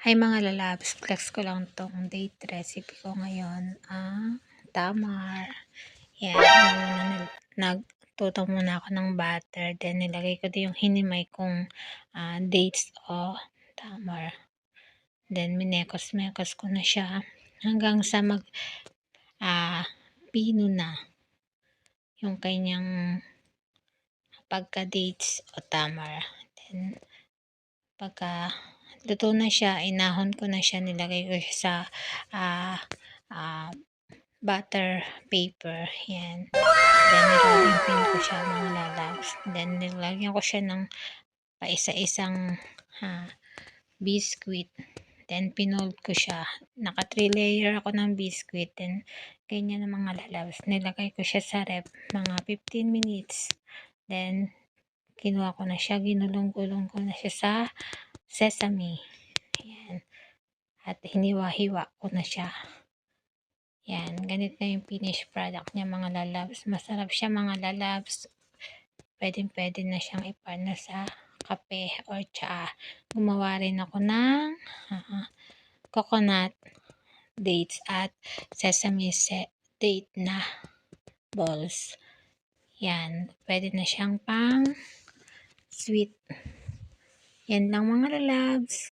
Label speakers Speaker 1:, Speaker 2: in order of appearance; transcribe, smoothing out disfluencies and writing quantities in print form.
Speaker 1: Hi mga lalabs, flex ko lang tong date recipe ko ngayon, ang tamar. Yan, nagtuto muna ako ng butter, then nilagay ko din yung hinimay kong dates o tamar. Then minekos-mekos ko na siya hanggang sa pino na yung kanyang pagka-dates o tamar. Then pagka luto na siya, inahon ko na siya, nilagay ko siya sa butter paper. Yan. Then nirolling pin ko siya mga lalabs. Then nilagyan ko siya ng paisa-isang biscuit. Then pinold ko siya. Naka 3 layer ako ng biscuit. Then ganyan ng mga lalabs. Nilagay ko siya sa rep mga 15 minutes. Then kinuha ko na siya. Ginulong-gulong ko na siya sa sesame. Yan. At hiniwa-hiwa ko na siya. Yan, ganito na yung finished product niya mga lalabs. Masarap siya mga lalabs. Pwede na siyang ipartner sa kape or tsaa. Gumawa rin ako ng coconut dates at sesame date na balls. Yan, pwede na siyang pang sweet. Yan lang mga lalabs.